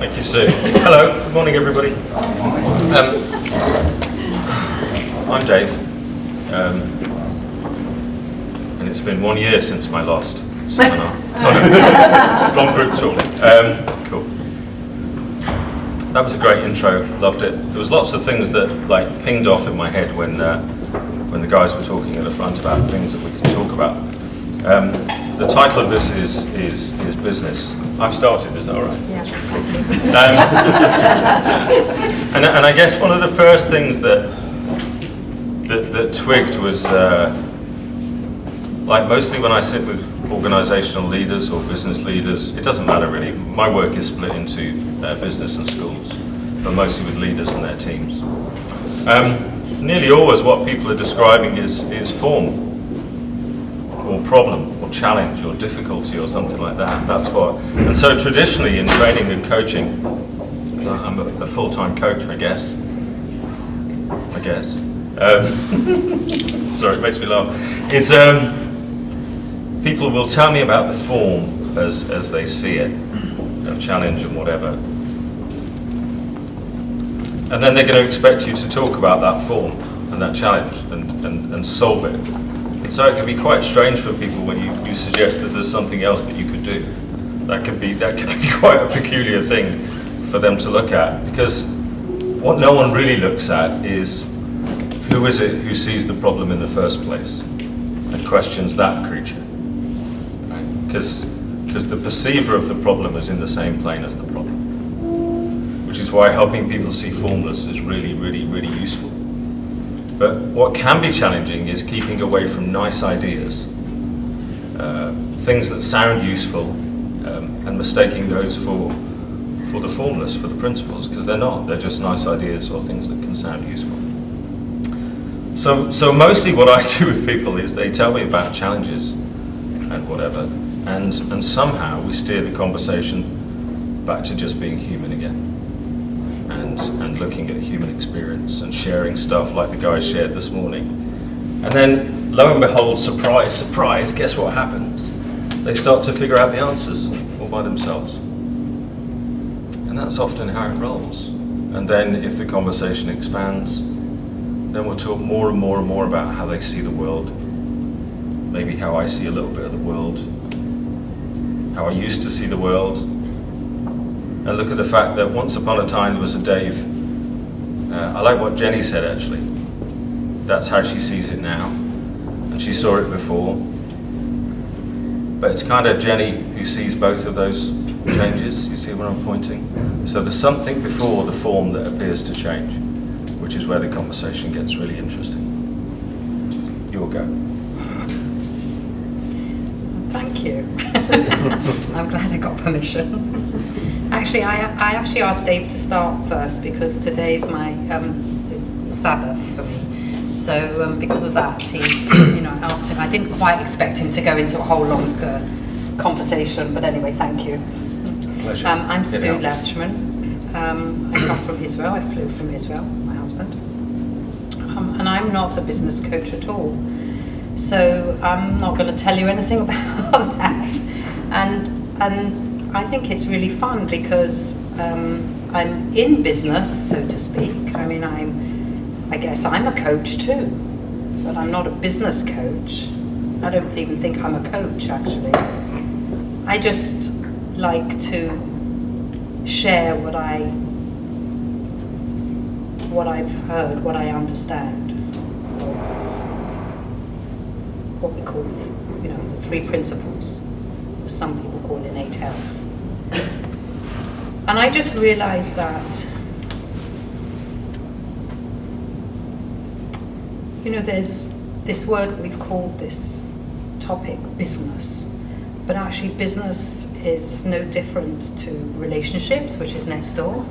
Thank you, Sue. Hello, good morning, everybody. I'm Dave, and it's been 1 year since my last seminar. Long group talk. Cool. That was a great intro. Loved it. There was lots of things that pinged off in my head when the guys were talking at the front about things that we could talk about. The title of this is business. I've started, is that all right? Yeah. And I guess one of the first things that twigged was, mostly when I sit with organizational leaders or business leaders, it doesn't matter really. My work is split into business and schools, but mostly with leaders and their teams. Nearly always what people are describing is form, or problem, or challenge, or difficulty, or something like that. That's what. And so traditionally in training and coaching, I'm a full-time coach, I guess. Sorry, it makes me laugh. It's people will tell me about the form as they see it, a challenge and whatever. And then they're going to expect you to talk about that form and that challenge and solve it. So it can be quite strange for people when you suggest that there's something else that you could do. That could be quite a peculiar thing for them to look at, because what no one really looks at is who is it who sees the problem in the first place and questions that creature, right? Because the perceiver of the problem is in the same plane as the problem, which is why helping people see formless is really, really, really useful. But what can be challenging is keeping away from nice ideas, things that sound useful, and mistaking those for the formless, for the principles, because they're not. They're just nice ideas or things that can sound useful. So mostly what I do with people is they tell me about challenges and whatever, and somehow we steer the conversation back to just being human again. And looking at human experience and sharing stuff like the guys shared this morning. And then, lo and behold, surprise, surprise, guess what happens? They start to figure out the answers all by themselves. And that's often how it rolls. And then if the conversation expands, then we'll talk more and more and more about how they see the world, maybe how I see a little bit of the world, how I used to see the world, and look at the fact that once upon a time there was a Dave. I like what Jenny said actually. That's how she sees it now, and she saw it before. But it's kind of Jenny who sees both of those changes. You see where I'm pointing? So there's something before the form that appears to change, which is where the conversation gets really interesting. Your go. Thank you. I'm glad I got permission. Actually, I actually asked Dave to start first because today's my Sabbath for me. So because of that, he, I asked him. I didn't quite expect him to go into a whole long conversation, but anyway, thank you. Pleasure. I'm Sue Lachman. I come from Israel. I flew from Israel, my husband, and I'm not a business coach at all. So I'm not going to tell you anything about that. And I think it's really fun because I'm in business, so to speak. I mean, I guess I'm a coach too, but I'm not a business coach. I don't even think I'm a coach, actually. I just like to share what I've heard, what I understand of what we call, the 3 principles. Some people call innate health. And I just realized that, there's this word we've called this topic business, but actually business is no different to relationships, which is next door,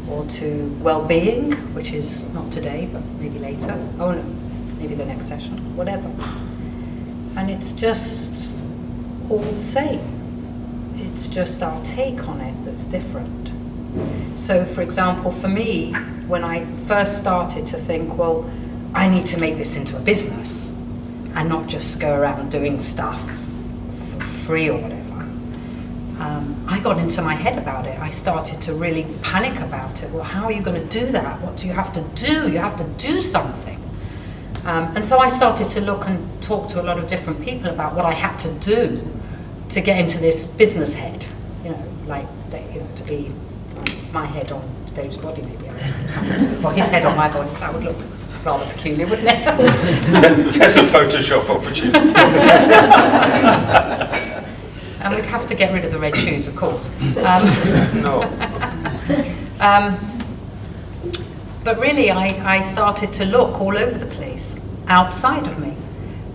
or to well-being, which is not today, but maybe later. Oh no, maybe the next session, whatever. And it's just all the same. It's just our take on it that's different. So, for example, for me, when I first started to think, well, I need to make this into a business and not just go around doing stuff for free or whatever, I got into my head about it. I started to really panic about it. Well, how are you going to do that? What do you have to do? You have to do something. And so I started to look and talk to a lot of different people about what I had to do to get into this business head, like to be my head on Dave's body, maybe, or his head on my body. That would look rather peculiar, wouldn't it? There's a Photoshop opportunity. And we'd have to get rid of the red shoes, of course. No. But really, I started to look all over the place, outside of me,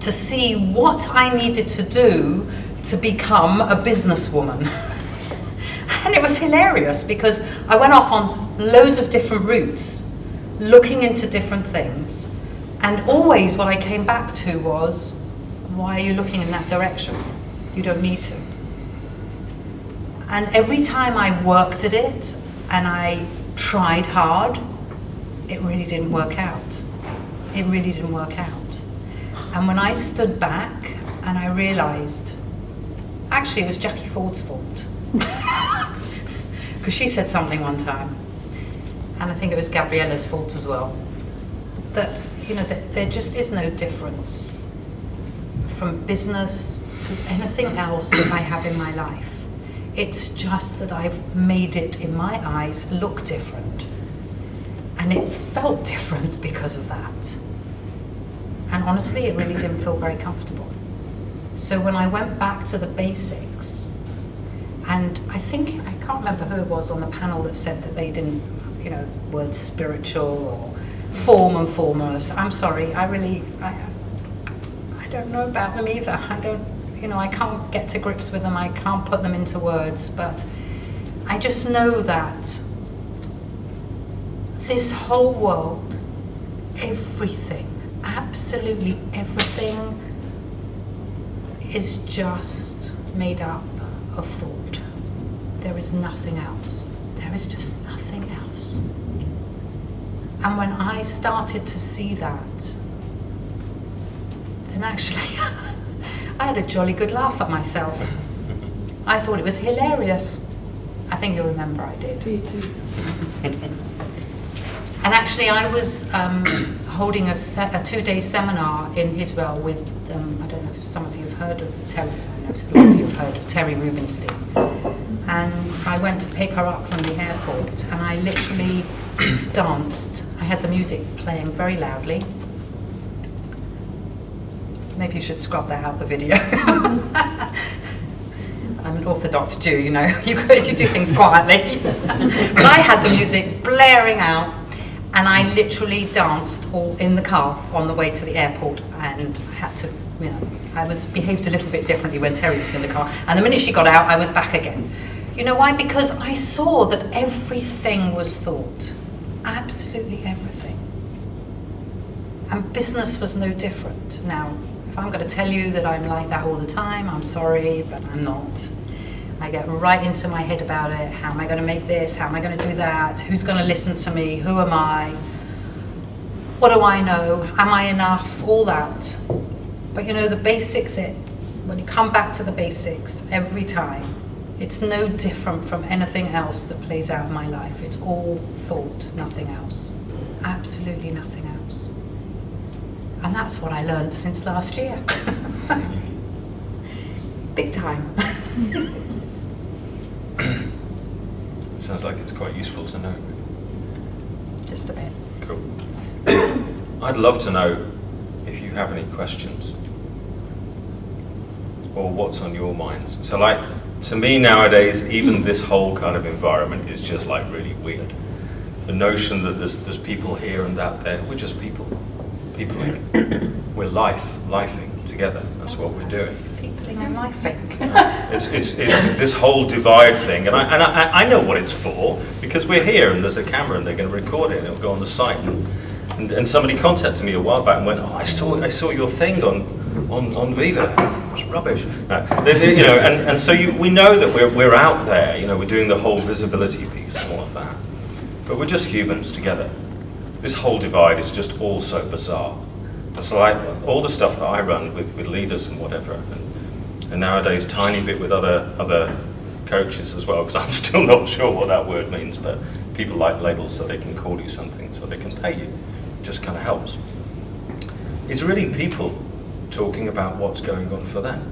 to see what I needed to do to become a businesswoman. And it was hilarious, because I went off on loads of different routes, looking into different things, and always what I came back to was, why are you looking in that direction? You don't need to. And every time I worked at it, and I tried hard, it really didn't work out. It really didn't work out. And when I stood back and I realized, actually it was Jackie Ford's fault. Because she said something one time, and I think it was Gabriella's fault as well, that there just is no difference from business to anything else I have in my life. It's just that I've made it, in my eyes, look different. And it felt different because of that. And honestly, it really didn't feel very comfortable. So when I went back to the basics, and I can't remember who it was on the panel that said that they didn't, words spiritual or form and formless. I'm sorry, I don't know about them either. I can't get to grips with them, I can't put them into words, but I just know that this whole world, everything, absolutely everything, is just made up of thought. There is nothing else. There is just nothing else. And when I started to see that, then actually I had a jolly good laugh at myself. I thought it was hilarious. I think you'll remember I did. Me too. And actually I was holding a 2-day seminar in Israel with, I don't know if some of you have heard of Terry, I know a lot of you have heard of Terry Rubenstein. And I went to pick her up from the airport, and I literally danced. I had the music playing very loudly. Maybe you should scrub that out of the video. I'm an Orthodox Jew, you do things quietly. But I had the music blaring out, and I literally danced all in the car on the way to the airport, and I had to, I behaved a little bit differently when Terry was in the car, and the minute she got out, I was back again. You know why? Because I saw that everything was thought. Absolutely everything. And business was no different. Now, if I'm going to tell you that I'm like that all the time, I'm sorry, but I'm not. I get right into my head about it. How am I going to make this? How am I going to do that? Who's going to listen to me? Who am I? What do I know? Am I enough? All that. But the basics, when you come back to the basics every time, it's no different from anything else that plays out in my life. It's all thought, nothing else. Absolutely nothing else. And that's what I learned since last year. Big time. Sounds like it's quite useful to know. Just a bit. Cool. I'd love to know if you have any questions or what's on your minds. So to me nowadays, even this whole kind of environment is just really weird. The notion that there's people here and out there, we're just people. We're lifing together. That's what we're doing. Peopling and lifing. It's this whole divide thing, and I know what it's for, because we're here and there's a camera and they're going to record it and it'll go on the site. And somebody contacted me a while back and went, "Oh, I saw your thing on Viva. It was rubbish." And so we know that we're out there. We're doing the whole visibility piece and all of that, but we're just humans together. This whole divide is just all so bizarre. It's like all the stuff that I run with leaders and whatever, and nowadays tiny bit with other coaches as well, because I'm still not sure what that word means, but people like labels so they can call you something, so they can pay you. It just kind of helps. It's really people talking about what's going on for them.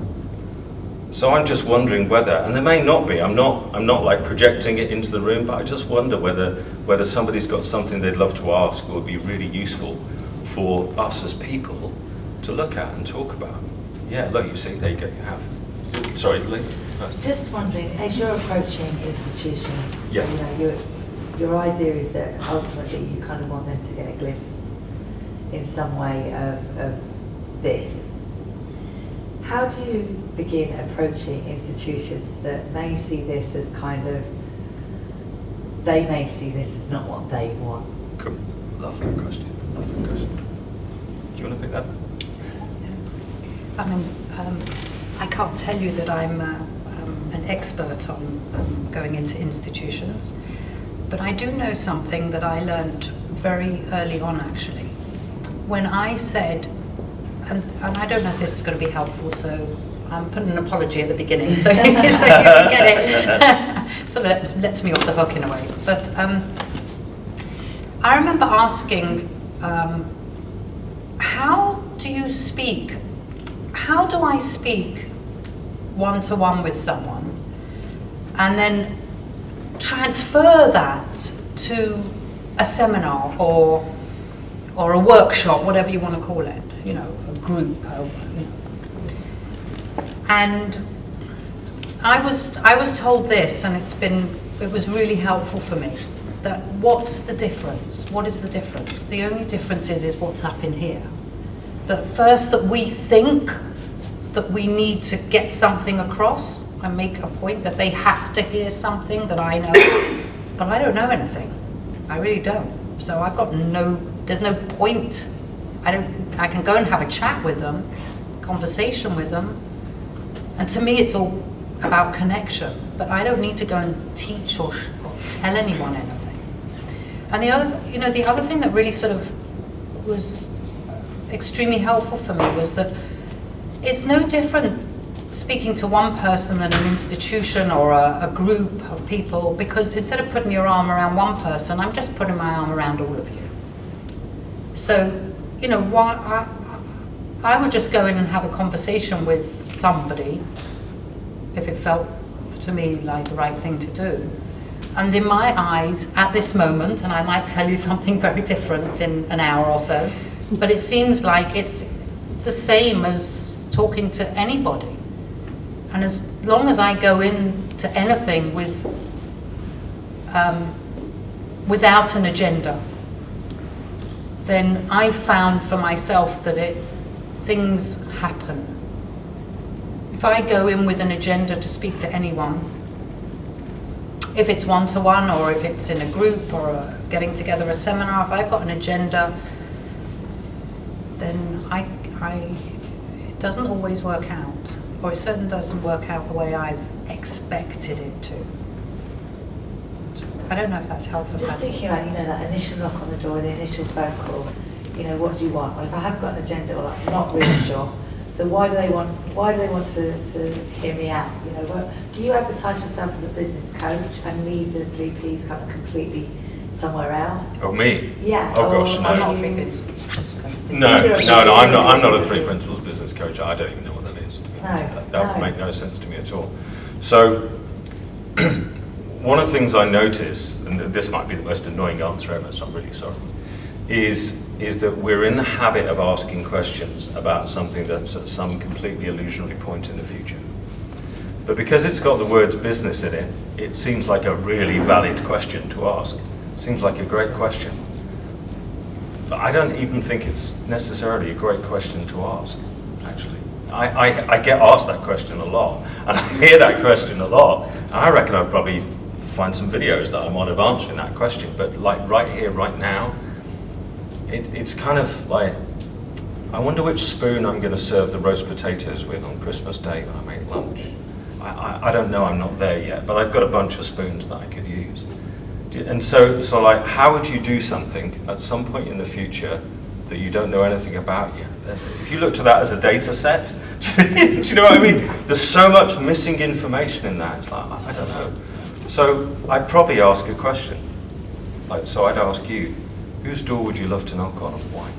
So I'm just wondering whether, and there may not be, I'm not like projecting it into the room, but I just wonder whether somebody's got something they'd love to ask or would be really useful for us as people to look at and talk about. Yeah, look, you see, there you go, you have. Sorry, Lee. Just wondering, as you're approaching institutions, Yeah. you know, your idea is that ultimately you kind of want them to get a glimpse in some way of this. How do you begin approaching institutions that may see this as kind of, they may see this as not what they want? Cool. Lovely question. Lovely question. Do you want to pick that? I mean, I can't tell you that I'm an expert on going into institutions, but I do know something that I learned very early on, actually. When I said, and I don't know if this is going to be helpful, so I'm putting an apology at the beginning, so, so you can get it. So lets me off the hook in a way. But I remember asking, how do I speak one-to-one with someone and then transfer that to a seminar or a workshop, whatever you want to call it, you know, a group, you know. And I was told this, and it was really helpful for me, that what's the difference? What is the difference? The only difference is what's up in here. That first, that we think that we need to get something across and make a point, that they have to hear something that I know, but I don't know anything. I really don't. So I've got there's no point. I can go and have a chat with them, conversation with them, and to me it's all about connection, but I don't need to go and teach or tell anyone anything. And the other thing that really sort of was extremely helpful for me was that it's no different speaking to one person than an institution or a group of people, because instead of putting your arm around one person, I'm just putting my arm around all of you. So, you know, I would just go in and have a conversation with somebody if it felt to me like the right thing to do. And in my eyes, at this moment, and I might tell you something very different in an hour or so, but it seems like it's the same as talking to anybody. And as long as I go into anything without an agenda, then I found for myself that things happen. If I go in with an agenda to speak to anyone, if it's one-to-one or if it's in a group or getting together a seminar, if I've got an agenda, then it doesn't always work out, or it certainly doesn't work out the way I've expected it to. I don't know if that's helpful. Just thinking about, that initial knock on the door, the initial phone call, what do you want? Well, if I haven't got an agenda, well, I'm not really sure. So why do they want to hear me out? Do you advertise yourself as a business coach and leave the 3 Ps kind of completely somewhere else? Oh, me? Yeah. Oh gosh, no. I'm not thinking. No, I'm not a 3 principles business coach. I don't even know what that is. That would make no sense to me at all. So, one of the things I notice, and this might be the most annoying answer ever, so I'm really sorry, is that we're in the habit of asking questions about something that's at some completely illusionary point in the future. But because it's got the words business in it, it seems like a really valid question to ask. It seems like a great question. But I don't even think it's necessarily a great question to ask, actually. I get asked that question a lot, and I hear that question a lot, and I reckon I'd probably find some videos that I'm on of answering that question, but like right here, right now, it's kind of like, I wonder which spoon I'm going to serve the roast potatoes with on Christmas Day when I make lunch. I don't know, I'm not there yet, but I've got a bunch of spoons that I could use. And so like, how would you do something at some point in the future that you don't know anything about you. If you looked at that as a data set, do you know what I mean? There's so much missing information in that. It's like, I don't know. So I'd probably ask a question. Like, so I'd ask you, whose door would you love to knock on and why?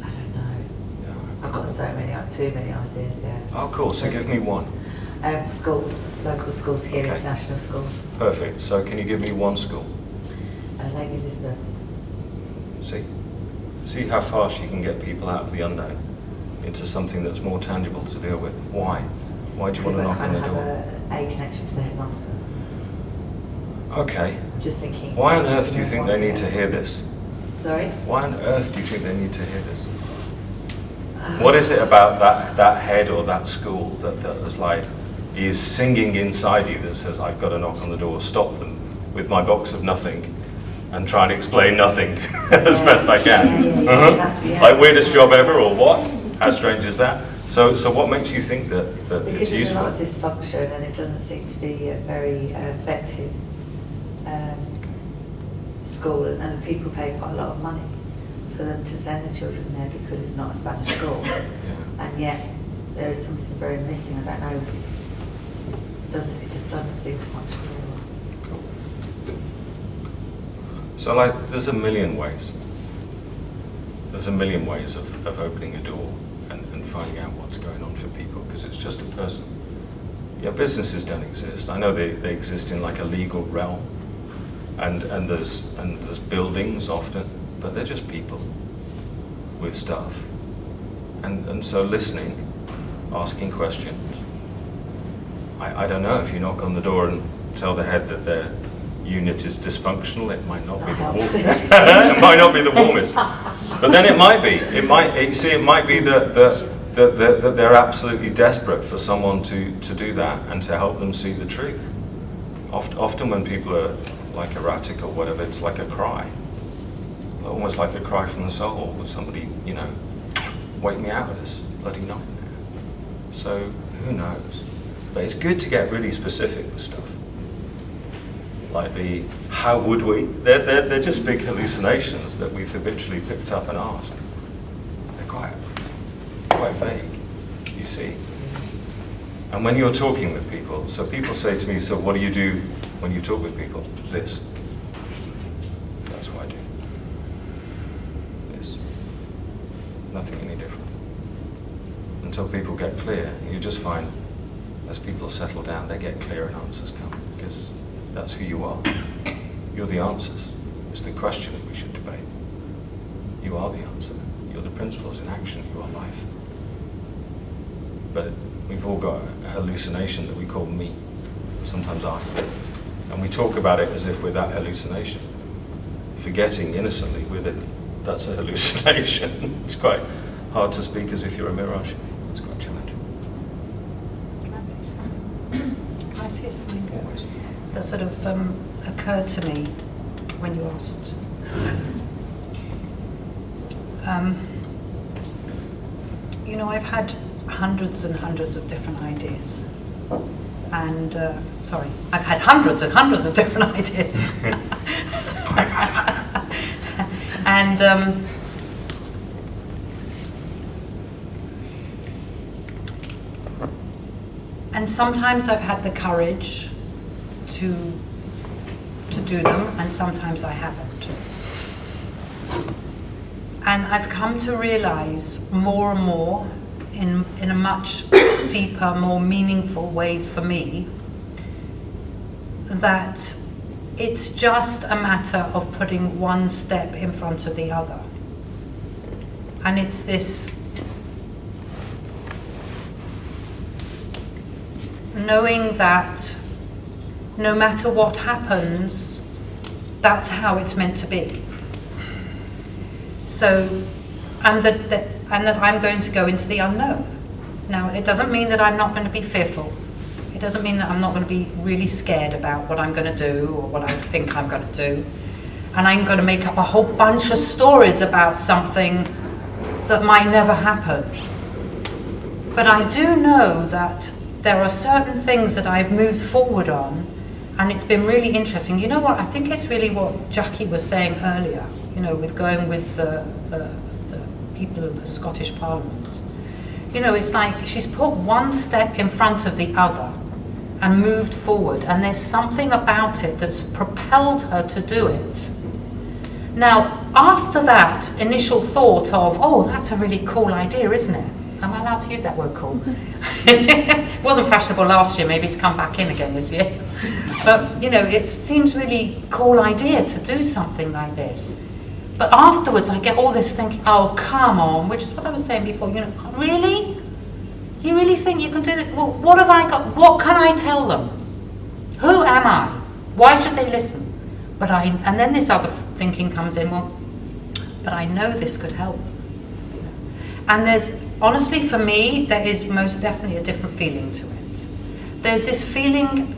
I don't know. Yeah, I've got too many ideas, yeah. Oh, cool. So give me one. Schools, local schools here, Okay. international schools. Perfect. So can you give me one school? Lady Elizabeth. See how fast you can get people out of the unknown into something that's more tangible to deal with. Why? Why do you want to knock on the door? Because I have a connection to the headmaster. Okay. I'm just thinking. Why on earth do you think they need to hear this? Sorry? Why on earth do you think they need to hear this? What is it about that head or that school that is like, is singing inside you that says, I've got to knock on the door, stop them with my box of nothing and try and explain nothing as best I can? Like weirdest job ever or what? How strange is that? So what makes you think that Because it's useful? there's a lot of dysfunction and it doesn't seem to be a very effective school, and people pay quite a lot of money for them to send their children there because it's not a Spanish school. Yeah. And yet there is something very missing. I don't know. It just doesn't seem to function very well. Cool. So like, there's a million ways. There's a million ways of opening a door and finding out what's going on for people, because it's just a person. Yeah, businesses don't exist. I know they exist in like a legal realm, and there's buildings often, but they're just people with stuff. And so listening, asking questions. I don't know, if you knock on the door and tell the head that their unit is dysfunctional, it might not be the warmest. It might not be the warmest. But then it might be. It might be that they're absolutely desperate for someone to do that and to help them see the truth. Often when people are like erratic or whatever, it's like a cry. Almost like a cry from the soul that somebody, wake me out of this bloody nightmare. So who knows? But it's good to get really specific with stuff. Like how would we? They're just big hallucinations that we've habitually picked up and asked. They're quite vague, you see. And when you're talking with people, so people say to me, so what do you do when you talk with people? This. That's what I do. This. Nothing any different. Until people get clear, you just find as people settle down, they get clear and answers come, because that's who you are. You're the answers. It's the question that we should debate. You are the answer. You're the principles in action. You are life. But we've all got a hallucination that we call me, sometimes I. And we talk about it as if we're that hallucination, forgetting innocently that's a hallucination. It's quite hard to speak as if you're a mirage. It's quite challenging. Can I say something? Can I say something? Always. That sort of occurred to me when you asked. I've had hundreds and hundreds of different ideas. And, I've had hundreds and hundreds of different ideas. And sometimes I've had the courage to do them, and sometimes I haven't. And I've come to realize more and more, in a much deeper, more meaningful way for me, that it's just a matter of putting one step in front of the other. And it's this knowing that no matter what happens, that's how it's meant to be. So, and that I'm going to go into the unknown. Now, it doesn't mean that I'm not going to be fearful. It doesn't mean that I'm not going to be really scared about what I'm going to do or what I think I'm going to do. And I'm going to make up a whole bunch of stories about something that might never happen. But I do know that there are certain things that I've moved forward on, and it's been really interesting. You know what? I think it's really what Jackie was saying earlier. with going with the people of the Scottish Parliament. It's like she's put one step in front of the other and moved forward, and there's something about it that's propelled her to do it. Now, after that initial thought of, oh, that's a really cool idea, isn't it? Am I allowed to use that word, cool? It wasn't fashionable last year, maybe it's come back in again this year. But, it seems really cool idea to do something like this. But afterwards I get all this thinking, oh, come on, which is what I was saying before, really? You really think you can do this? Well, what have I got? What can I tell them? Who am I? Why should they listen? And then this other thinking comes in, well, but I know this could help. And honestly, for me, there is most definitely a different feeling to it. There's this feeling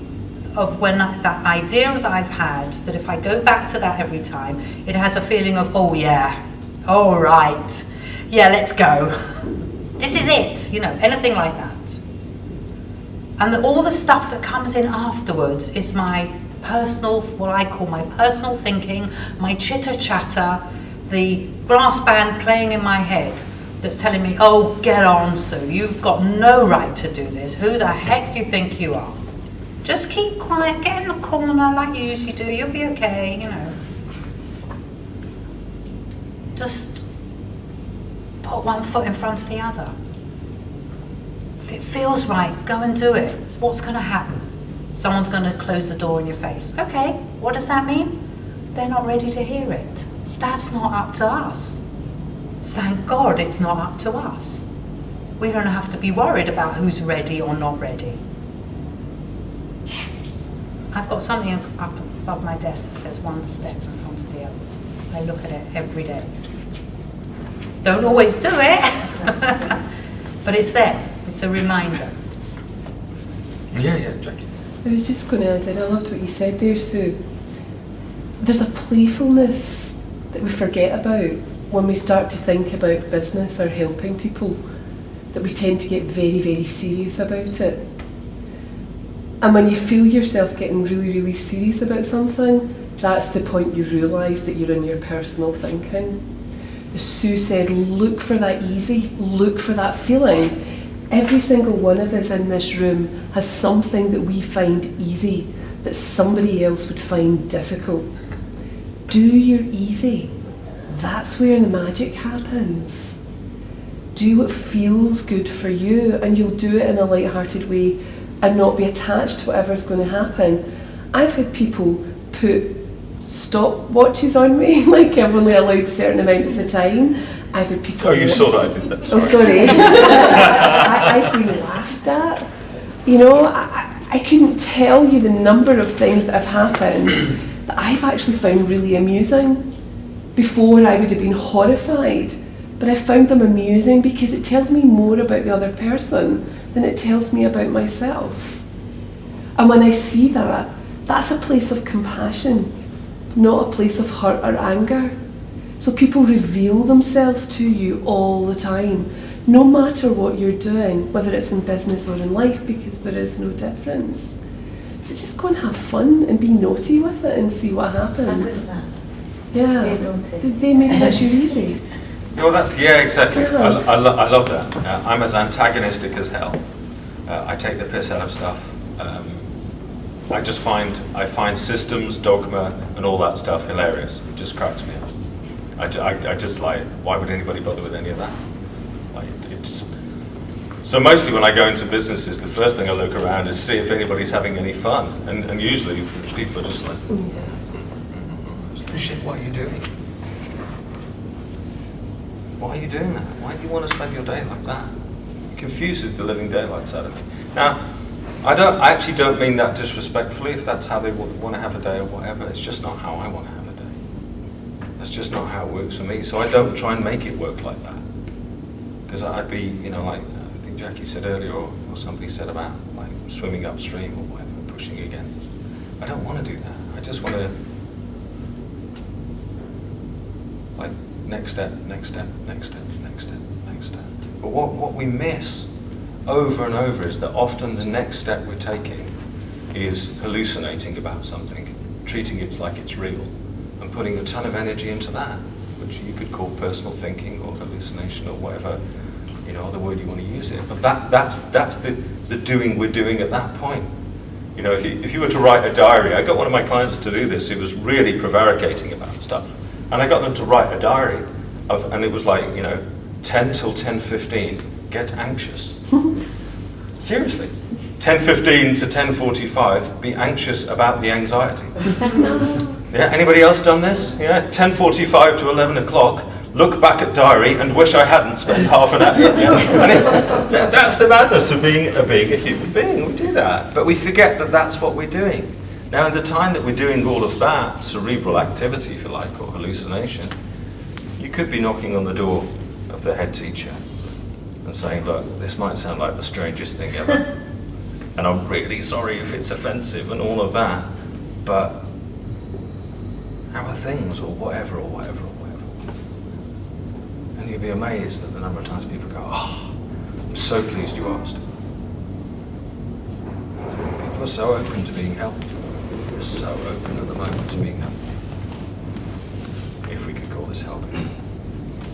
of that idea that I've had, that if I go back to that every time, it has a feeling of, oh yeah, all right, yeah, let's go. This is it, anything like that. And all the stuff that comes in afterwards is my personal, what I call my personal thinking, my chitter-chatter, the brass band playing in my head that's telling me, oh, get on, Sue, you've got no right to do this. Who the heck do you think you are? Just keep quiet, get in the corner like you usually do, you'll be okay, Just put one foot in front of the other. If it feels right, go and do it. What's going to happen? Someone's going to close the door in your face. Okay, what does that mean? They're not ready to hear it. That's not up to us. Thank God it's not up to us. We don't have to be worried about who's ready or not ready. I've got something up above my desk that says one step in front of the other. I look at it every day. Don't always do it, but it's there. It's a reminder. Yeah, Jackie. I was just going to add in, I loved what you said there, Sue. There's a playfulness that we forget about when we start to think about business or helping people, that we tend to get very, very serious about it. And when you feel yourself getting really, really serious about something, that's the point you realise that you're in your personal thinking. As Sue said, look for that easy, look for that feeling. Every single one of us in this room has something that we find easy that somebody else would find difficult. Do your easy. That's where the magic happens. Do what feels good for you, and you'll do it in a light-hearted way and not be attached to whatever's going to happen. I've had people put stopwatches on me, like I'm only allowed certain amounts of time. I've had people... Oh, you saw that I did that, sorry. Oh, sorry. I've been laughed at. I couldn't tell you the number of things that have happened that I've actually found really amusing. Before I would have been horrified, but I found them amusing because it tells me more about the other person than it tells me about myself. And when I see that, that's a place of compassion, not a place of hurt or anger. So people reveal themselves to you all the time, no matter what you're doing, whether it's in business or in life, because there is no difference. So just go and have fun and be naughty with it and see what happens. Yeah, they make that you easy. Exactly. I love that. I'm as antagonistic as hell. I take the piss out of stuff. I find systems, dogma, and all that stuff hilarious. It just cracks me up. I just like, why would anybody bother with any of that? So mostly when I go into businesses, the first thing I look around is see if anybody's having any fun, and usually people are just like, shit, what are you doing? Why are you doing that? Why do you want to spend your day like that? It confuses the living daylights out of me. Now, I actually don't mean that disrespectfully, if that's how they want to have a day or whatever. It's just not how I want to have a day. That's just not how it works for me. So I don't try and make it work like that. Because I'd be, like I think Jackie said earlier, or somebody said about like swimming upstream or whatever, pushing against. I don't want to do that. I just want to, like, next step, next step, next step, next step, next step. But what we miss over and over is that often the next step we're taking is hallucinating about something, treating it like it's real, and putting a ton of energy into that, which you could call personal thinking or hallucination or whatever, the word you want to use it. But that's the doing we're doing at that point. If you were to write a diary, I got one of my clients to do this who was really prevaricating about stuff. And I got them to write a diary and it was like, 10 till 10:15, get anxious. Seriously. 10:15 to 10:45, be anxious about the anxiety. Yeah, anybody else done this? Yeah, 10:45 to 11 o'clock, look back at diary and wish I hadn't spent half an hour. And that's the madness of being a human being. We do that, but we forget that that's what we're doing. Now, in the time that we're doing all of that cerebral activity, if you like, or hallucination, you could be knocking on the door of the head teacher and saying, look, this might sound like the strangest thing ever, and I'm really sorry if it's offensive and all of that, but how are things, or whatever. And you'll be amazed at the number of times people go, oh, I'm so pleased you asked. People are so open to being helped. They're so open at the moment to being helped. If we could call this helping.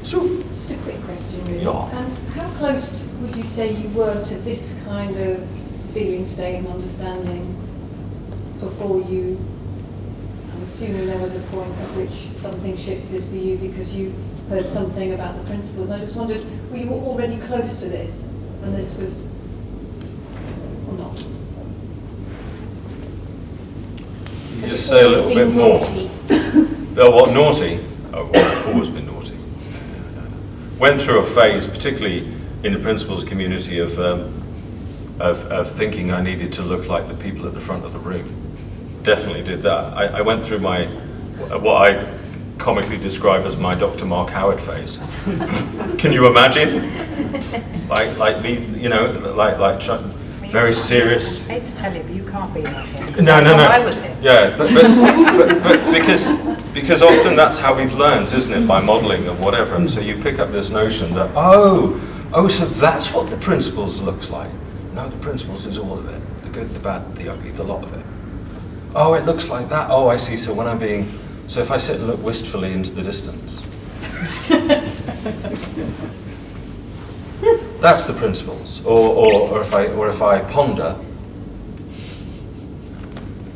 So, just a quick question, really. Yeah. How close would you say you were to this kind of feeling state and understanding before you? I'm assuming there was a point at which something shifted for you because you heard something about the principles. I just wondered, were you already close to this, and this was, or not? Can you just say a little bit more? Oh, what, naughty? Oh, well, I've always been naughty. Went through a phase, particularly in the principles community, of thinking I needed to look like the people at the front of the room. Definitely did that. I went through what I comically describe as my Dr. Mark Howard phase. Can you imagine? Like me, very serious. I hate to tell you, but you can't be like him. No. I was him. Yeah, but because often that's how we've learned, isn't it? By modelling or whatever, and so you pick up this notion that so that's what the principles looks like. No, the principles is all of it: the good, the bad, the ugly, the lot of it. Oh, it looks like that. Oh, I see. So so if I sit and look wistfully into the distance, that's the principles. Or if I ponder,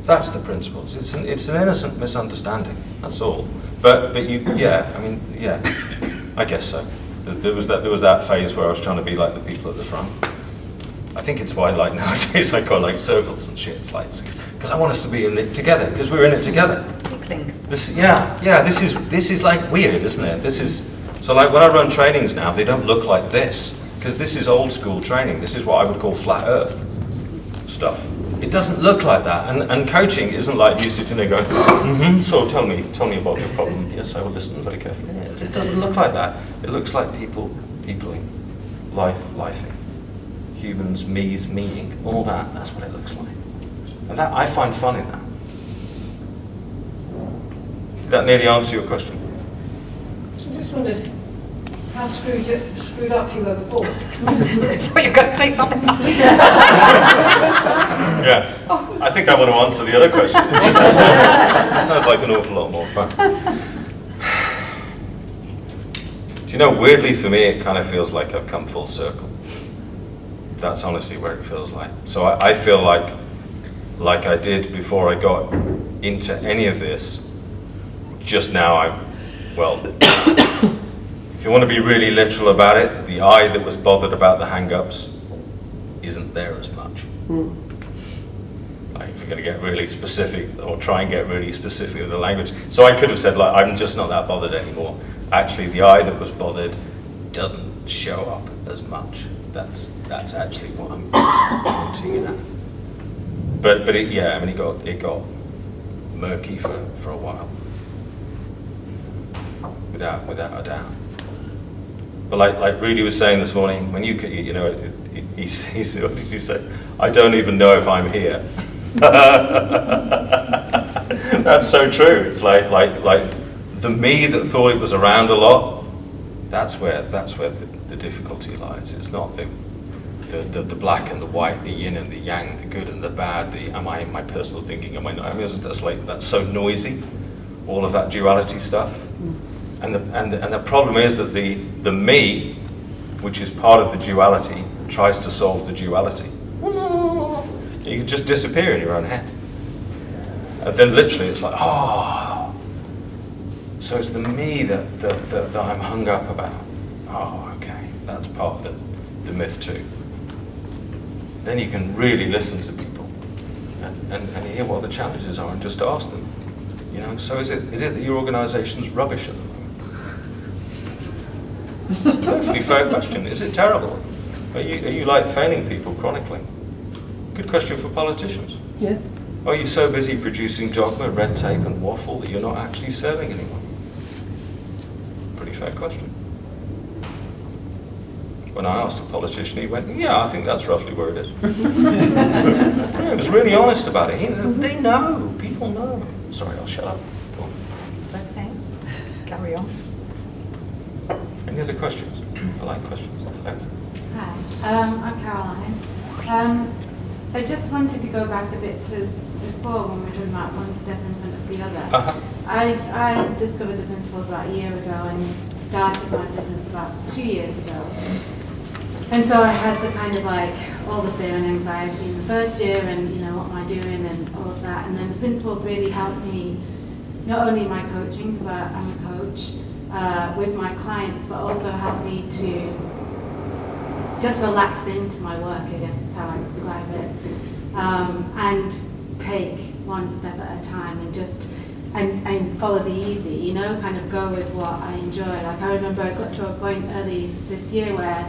that's the principles. It's an innocent misunderstanding. That's all. But I guess so. There was that phase where I was trying to be like the people at the front. I think it's why, like, nowadays I call like circles and shit. It's like, because I want us to be in it together, because we're in it together. This is like weird, isn't it? So like when I run trainings now, they don't look like this, because this is old school training. This is what I would call flat earth stuff. It doesn't look like that, and coaching isn't like you sitting there going, so tell me about your problem. Yes, I will listen very carefully. It doesn't look like that. It looks like peopling, lifing. Humans, me's, meing, all that, that's what it looks like. And that, I find fun in that. Did that nearly answer your question? I just wondered how screwed up you were before. I thought you were going to say something else. Yeah, I think I want to answer the other question. It just sounds like an awful lot more fun. Do you know, weirdly for me, it kind of feels like I've come full circle. That's honestly where it feels like. So I feel like I did before I got into any of this. Just now, if you want to be really literal about it, the I that was bothered about the hang-ups isn't there as much. Like, if you're going to get really specific, or try and get really specific with the language. So I could have said, like, I'm just not that bothered anymore. Actually, the I that was bothered doesn't show up as much. That's actually what I'm pointing at. But it got murky for a while, without a doubt. But like Rudy was saying this morning, when he says, what did you say? I don't even know if I'm here. That's so true. It's like the me that thought it was around a lot. That's where the difficulty lies. It's not the black and the white, the yin and the yang, the good and the bad. Am I in my personal thinking? Am I not? I mean, that's so noisy. all of that duality stuff. And the problem is that the me, which is part of the duality, tries to solve the duality. You can just disappear in your own head. And then literally it's like, oh, so it's the me that I'm hung up about. Oh, okay, that's part of the myth too. Then you can really listen to people and hear what the challenges are and just ask them. You know, so is it that your organisation's rubbish at the moment? It's a perfectly fair question. Is it terrible? Are you like failing people chronically? Good question for politicians. Yeah. Are you so busy producing dogma, red tape and waffle that you're not actually serving anyone? Pretty fair question. When I asked a politician, he went, yeah, I think that's roughly where it is. Yeah, he was really honest about it. They know. People know. Sorry, I'll shut up. Go on. Okay, carry on. Any other questions? I like questions. Thanks. Hi, I'm Caroline. I just wanted to go back a bit to before when we were talking about one step in front of the other. Uh-huh. I discovered the principles about a year ago and started my business about 2 years ago. And so I had the kind of like all the fear and anxiety in the first year and, you know, what am I doing and all of that. And then the principles really helped me, not only in my coaching, because I'm a coach, with my clients, but also helped me to just relax into my work, I guess is how I describe it, and take one step at a time and just and follow the easy, you know, kind of go with what I enjoy. Like I remember I got to a point early this year where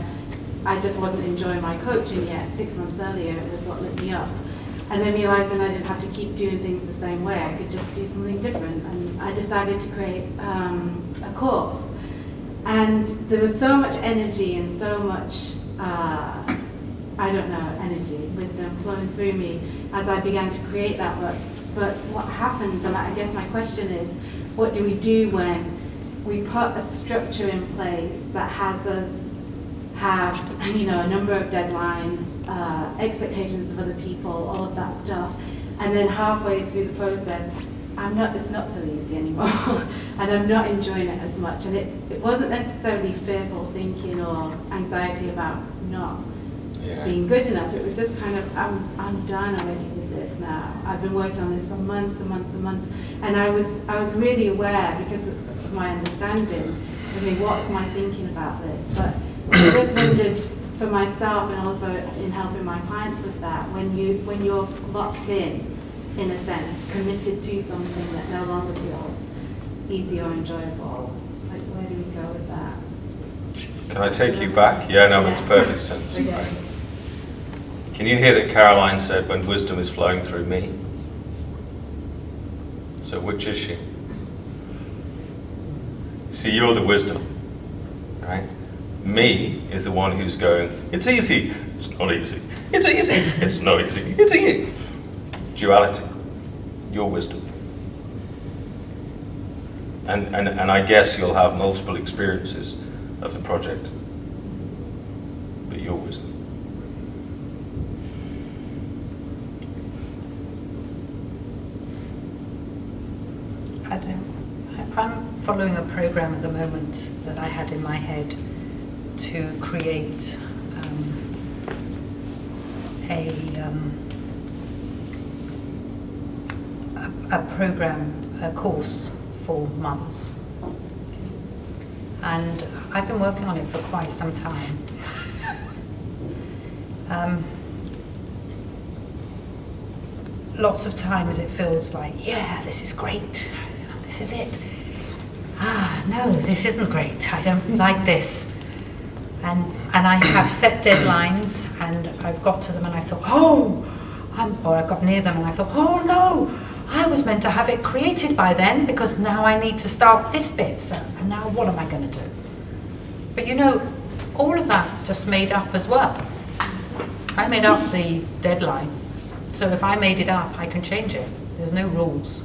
I just wasn't enjoying my coaching yet. 6 months earlier, it was what lit me up. And then realizing I didn't have to keep doing things the same way. I could just do something different. And I decided to create a course. And there was so much energy and so much, energy, wisdom flowing through me as I began to create that work. But what happens, and I guess my question is, what do we do when we put a structure in place that has us have, you know, a number of deadlines, expectations of other people, all of that stuff, and then halfway through the process, it's not so easy anymore, and I'm not enjoying it as much. And it wasn't necessarily fearful thinking or anxiety about not being good enough. It was just kind of, I'm done already with this now. I've been working on this for months and months and months, and I was really aware because of my understanding. I mean, what's my thinking about this? But I just wondered for myself and also in helping my clients with that, when you're locked in a sense, committed to something that no longer feels easy or enjoyable, like where do we go with that? Can I take you back? Yeah, no, makes perfect sense. Okay. Right. Can you hear that Caroline said, when wisdom is flowing through me? So which is she? See, you're the wisdom, right? Me is the one who's going, it's easy, it's not easy, it's easy, it's not easy, it's easy. Duality, your wisdom. And I guess you'll have multiple experiences of the project, but your wisdom. I'm following a program at the moment that I had in my head to create a program, a course for mothers. And I've been working on it for quite some time. Lots of times it feels like, yeah, this is great, this is it. No, this isn't great, I don't like this. And I have set deadlines and I've got to them and I thought, or I got near them and I thought, oh no, I was meant to have it created by then because now I need to start this bit, so and now what am I going to do? But you know, all of that just made up as well. I made up the deadline, so if I made it up, I can change it. There's no rules.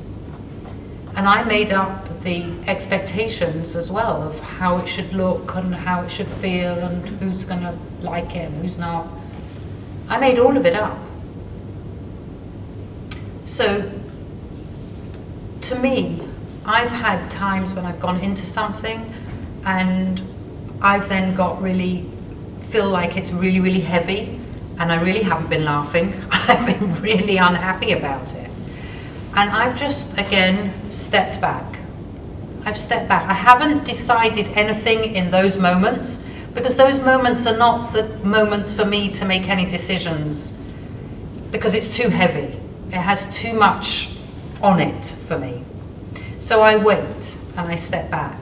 And I made up the expectations as well of how it should look and how it should feel and who's going to like it and who's not. I made all of it up. So, to me, I've had times when I've gone into something and I've then got feel like it's really, really heavy, and I really haven't been laughing. I've been really unhappy about it. And I've just, again, stepped back. I've stepped back. I haven't decided anything in those moments, because those moments are not the moments for me to make any decisions, because it's too heavy. It has too much on it for me. So I wait and I step back.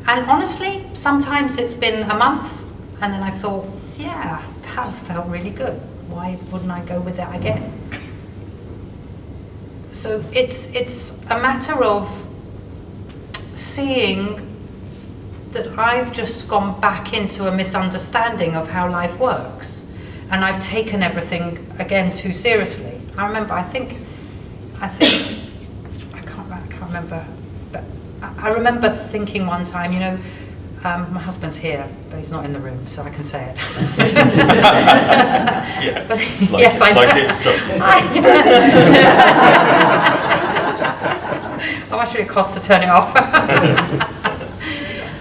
And honestly, sometimes it's been a month, and then I thought, yeah, that felt really good. Why wouldn't I go with it again? So it's a matter of seeing that I've just gone back into a misunderstanding of how life works, and I've taken everything again too seriously. I remember, I can't remember, but I remember thinking one time, you know, my husband's here, but he's not in the room, so I can say it. Yeah. But, Like yes, it, I know. like it stuff. How much would it cost to turn it off?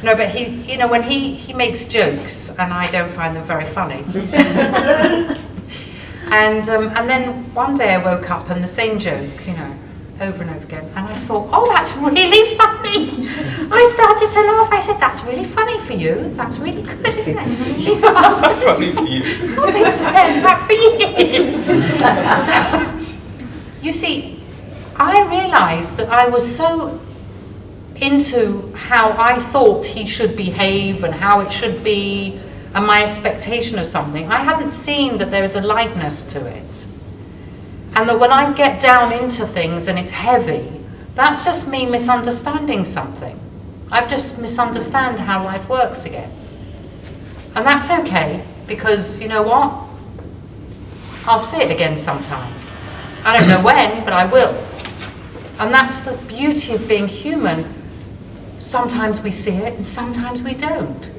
No, but he, you know, when he makes jokes, and I don't find them very funny. And then one day I woke up and the same joke, you know, over and over again, and I thought, oh, that's really funny. I started to laugh. I said, that's really funny for you. That's really good, isn't it? He said, oh, Funny for you. I've been saying that for years. So, you see, I realised that I was so into how I thought he should behave and how it should be, and my expectation of something. I hadn't seen that there is a lightness to it. And that when I get down into things and it's heavy, that's just me misunderstanding something. I've just misunderstand how life works again. And that's okay, because you know what? I'll see it again sometime. I don't know when, but I will. And that's the beauty of being human. Sometimes we see it and sometimes we don't.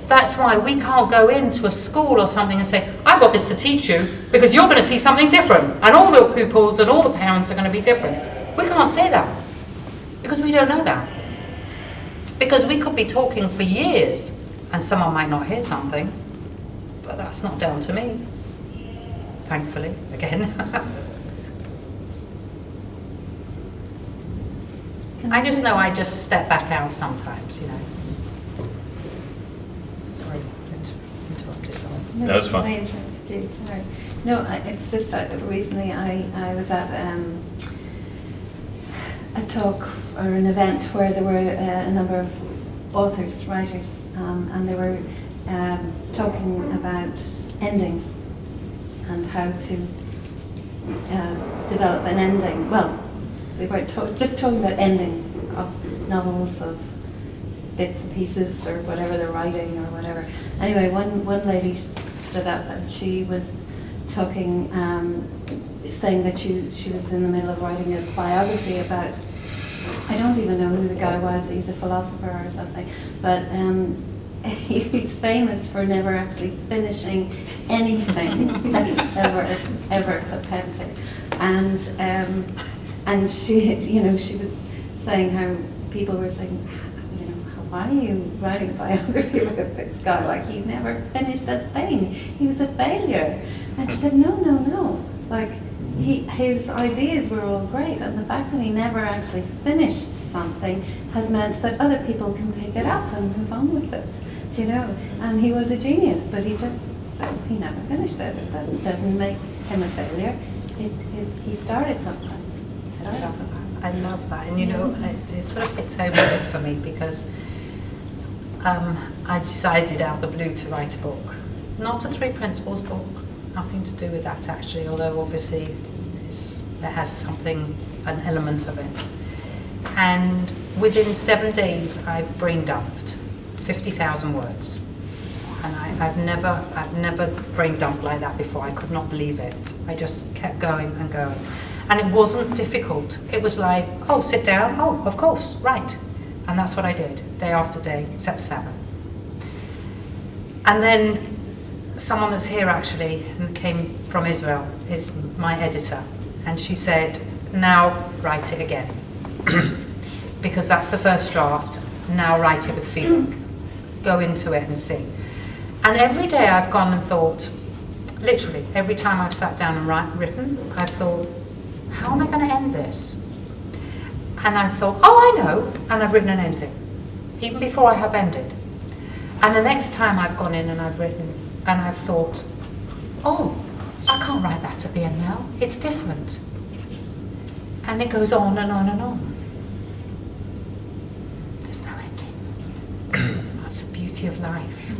That's why we can't go into a school or something and say, I've got this to teach you because you're going to see something different, and all the pupils and all the parents are going to be different. We can't say that because we don't know that. Because we could be talking for years and someone might not hear something, but that's not down to me, thankfully, again. I just know I just step back out sometimes, you know. Sorry, interrupted someone. No, it's fine. I interrupted you, sorry. No, it's just recently I was at a talk or an event where there were a number of authors, writers, and they were talking about endings and how to develop an ending. Well, they weren't just talking about endings of novels, of bits and pieces, or whatever they're writing or whatever. Anyway, one lady stood up and she was talking, saying that she was in the middle of writing a biography about, I don't even know who the guy was, he's a philosopher or something, but he's famous for never actually finishing anything that he ever put pen to. And she, you know, she was saying how people were saying, you know, why are you writing a biography about this guy? Like, he never finished a thing. He was a failure. And she said, no. Like, his ideas were all great, and the fact that he never actually finished something has meant that other people can pick it up and move on with it. Do you know? And he was a genius, but he never finished it. It doesn't make him a failure. He started something. I love that, and you know, it sort of hits home a bit for me because I decided out of the blue to write a book. Not a 3 Principles book, nothing to do with that actually, although obviously it has an element of it. And within 7 days I brain dumped 50,000 words. And I've never brain dumped like that before. I could not believe it. I just kept going and going. And it wasn't difficult. It was like, oh, sit down. Oh, of course, right. And that's what I did, day after day, except the Sabbath. And then someone that's here actually, who came from Israel, is my editor. And she said, now write it again. because that's the first draft. Now write it with feeling. Go into it and see. And every day I've gone and thought, literally, every time I've sat down and written, I've thought, how am I going to end this? And I thought, oh, I know, and I've written an ending, even before I have ended. And the next time I've gone in and I've written, and I've thought, oh, I can't write that at the end now, it's different. And it goes on and on and on. There's no ending. That's the beauty of life.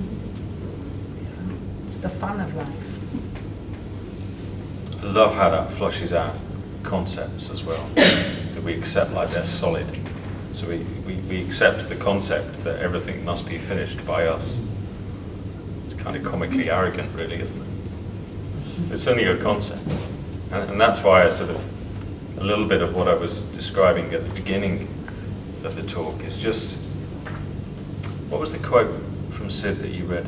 It's the fun of life. I love how that flushes out concepts as well, that we accept like they're solid. So we accept the concept that everything must be finished by us. It's kind of comically arrogant, really, isn't it? It's only a concept. And that's why I sort of, a little bit of what I was describing at the beginning of the talk is just, what was the quote from Sid that you read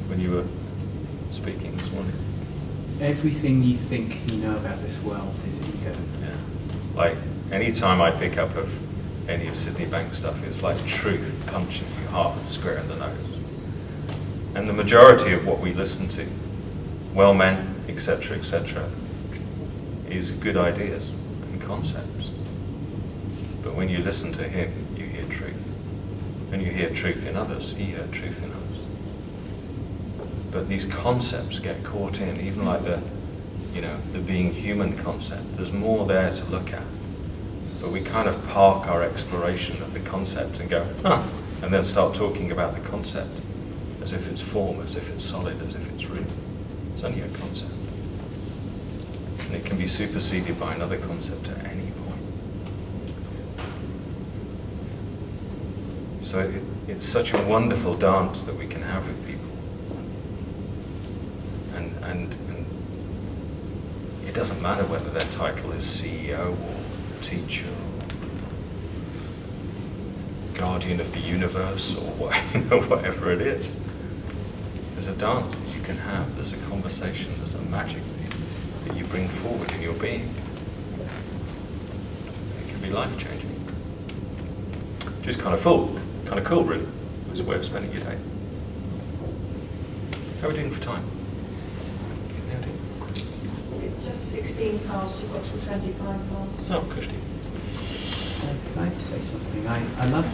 when you were speaking this morning? Everything you think you know about this world is ego. Yeah. Like, any time I pick up of any of Sydney Bank's stuff, it's like truth punching you hard and square in the nose. And the majority of what we listen to, well meant, etc., is good ideas and concepts. But when you listen to him, you hear truth. When you hear truth in others, he heard truth in others. But these concepts get caught in, even like the being human concept. There's more there to look at. But we kind of park our exploration of the concept and go, and then start talking about the concept as if it's form, as if it's solid, as if it's real. It's only a concept. And it can be superseded by another concept at any point. So it's such a wonderful dance that we can have with people. And it doesn't matter whether their title is CEO or teacher or guardian of the universe or whatever it is. There's a dance that you can have, there's a conversation, there's a magic that you bring forward in your being. It can be life-changing. Which is kind of cool, really. It's a way of spending your day. How are we doing for time? It's just 16 past, you've got till 25 past. Oh, cushy. Can I say something? I love,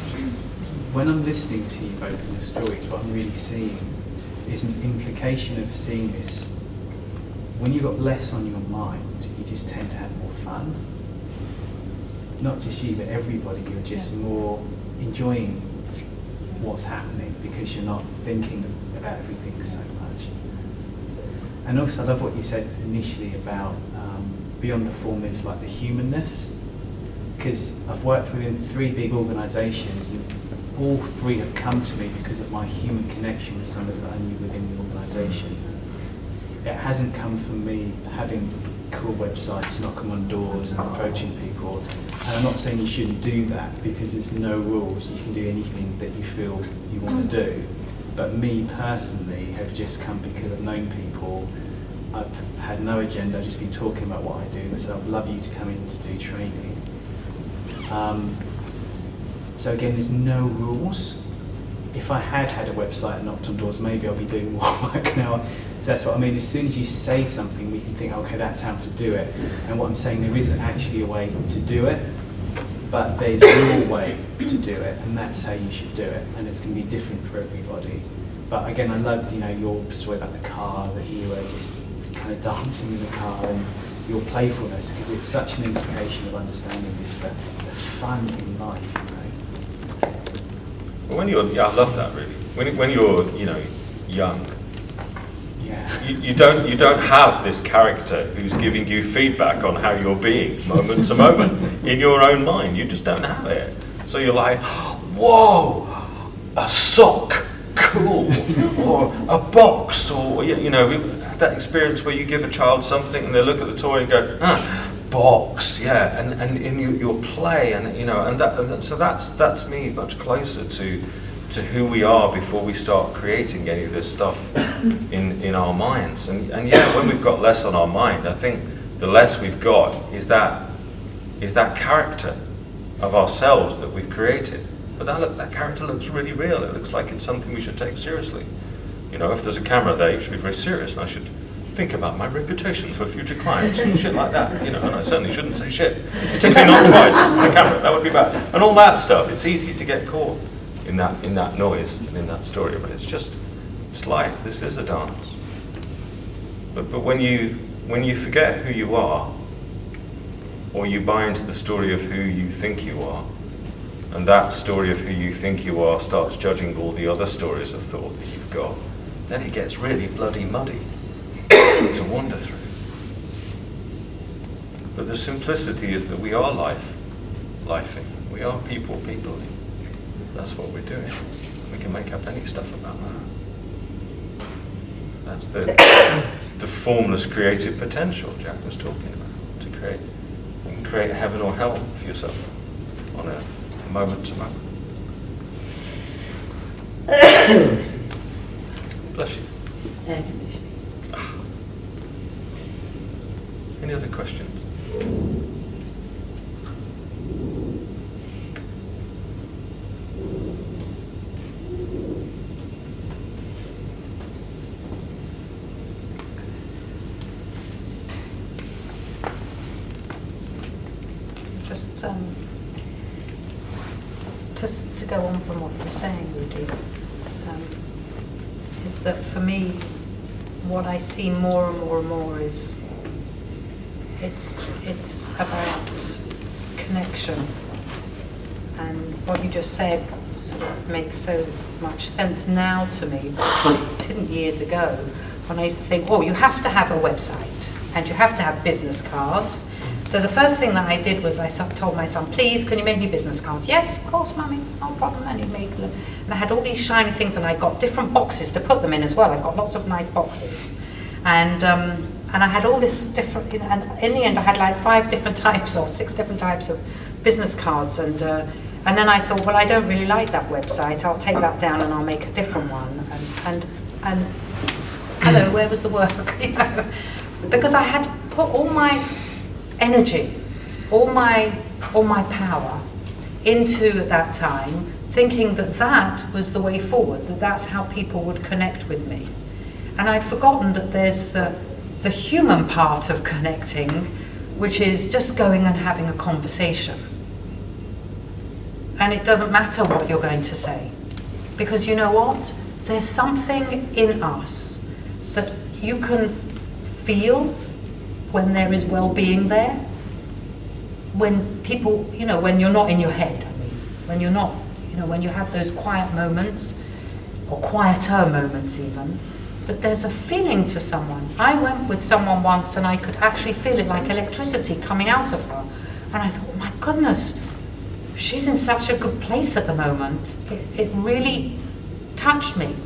when I'm listening to you both in your stories, what I'm really seeing is an implication of seeing this. When you've got less on your mind, you just tend to have more fun. Not just you, but everybody. You're just more enjoying what's happening because you're not thinking about everything so much. And also, I love what you said initially about beyond the form is like the humanness. Because I've worked within 3 big organisations, and all 3 have come to me because of my human connection with somebody that I knew within the organisation. It hasn't come from me having cool websites, knocking on doors and approaching people. And I'm not saying you shouldn't do that because there's no rules. You can do anything that you feel you want to do. But me personally have just come because I've known people. I've had no agenda. I've just been talking about what I do. And so I'd love you to come in to do training. So again, there's no rules. If I had a website and knocked on doors, maybe I'll be doing more work now. That's what I mean. As soon as you say something, we can think, okay, that's how to do it. And what I'm saying, there isn't actually a way to do it, but there's your way to do it, and that's how you should do it. And it's going to be different for everybody. But again, I loved, your story about the car, that you were just kind of dancing in the car, and your playfulness, because it's such an implication of understanding this, the fun in life. Well, I love that really. When you're, young, Yeah. you don't have this character who's giving you feedback on how you're being moment to moment in your own mind. You just don't have it. So you're like, whoa, a sock, cool, or a box, or that experience where you give a child something and they look at the toy and go, box, yeah, and in your play, and so that's me much closer to who we are before we start creating any of this stuff in our minds. And yeah, when we've got less on our mind, I think the less we've got is that character of ourselves that we've created. But that character looks really real. It looks like it's something we should take seriously. You know, if there's a camera there, you should be very serious, and I should think about my reputation for future clients and shit like that. You know, and I certainly shouldn't say shit, particularly not twice on the camera. That would be bad. And all that stuff. It's easy to get caught in that noise and in that story. But it's life. This is a dance. But when you forget who you are, or you buy into the story of who you think you are, and that story of who you think you are starts judging all the other stories of thought that you've got, then it gets really bloody muddy to wander through. But the simplicity is that we are lifing. We are peopling. That's what we're doing. We can make up any stuff about that. That's the formless creative potential Jack was talking about. To create, you can create heaven or hell for yourself on earth, moment to moment. Bless you. Air conditioning. Any other questions? Just to go on from what you're saying, Rudy, is that for me, what I see more and more and more is it's about connection. And what you just said sort of makes so much sense now to me, but it didn't years ago, when I used to think, oh, you have to have a website and you have to have business cards. So the first thing that I did was I told my son, please, can you make me business cards? Yes, of course, Mummy, no problem. And he made them. And I had all these shiny things, and I got different boxes to put them in as well. I got lots of nice boxes. And I had all this different, and in the end I had like 5 different types or 6 different types of business cards. And then I thought, well, I don't really like that website. I'll take that down and I'll make a different one. And hello, where was the work? You know, because I had put all my energy, all my power into that time, thinking that that was the way forward, that that's how people would connect with me. And I'd forgotten that there's the human part of connecting, which is just going and having a conversation. And it doesn't matter what you're going to say, because you know what? There's something in us that you can feel when there is well-being there, when people, you know, when you're not in your head, I mean, when you're not, you know, when you have those quiet moments, or quieter moments even, that there's a feeling to someone. I went with someone once and I could actually feel it like electricity coming out of her. And I thought, oh my goodness, she's in such a good place at the moment. It really touched me.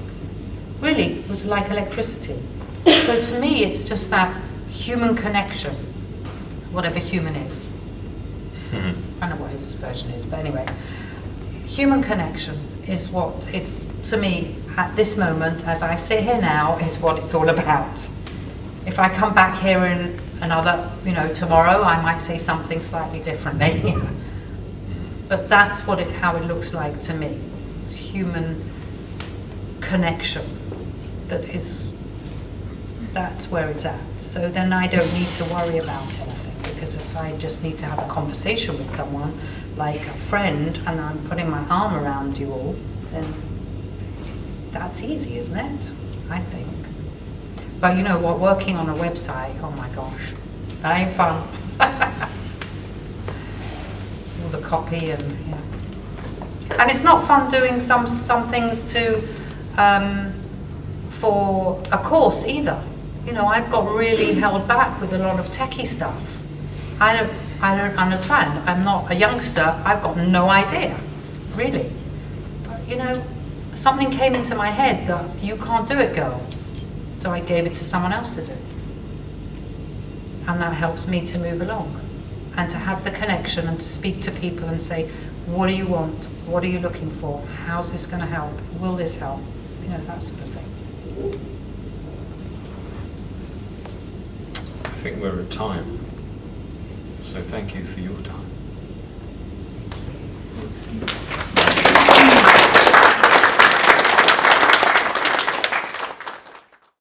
Really, it was like electricity. So to me, it's just that human connection, whatever human is. I don't know what his version is, but anyway, human connection is what it's, to me, at this moment, as I sit here now, is what it's all about. If I come back here in another, you know, tomorrow, I might say something slightly differently. But that's how it looks like to me. It's human connection that's where it's at. So then I don't need to worry about anything, because if I just need to have a conversation with someone, like a friend, and I'm putting my arm around you all, then that's easy, isn't it? I think. But you know what, working on a website, oh my gosh, that ain't fun. All the copy and, yeah. And it's not fun doing some things for a course either. You know, I've got really held back with a lot of techie stuff. I don't understand. I'm not a youngster. I've got no idea, really. But, you know, something came into my head that you can't do it, girl. So I gave it to someone else to do. And that helps me to move along and to have the connection and to speak to people and say, what do you want? What are you looking for? How's this going to help? Will this help? You know, that sort of thing. I think we're at time. So thank you for your time. you.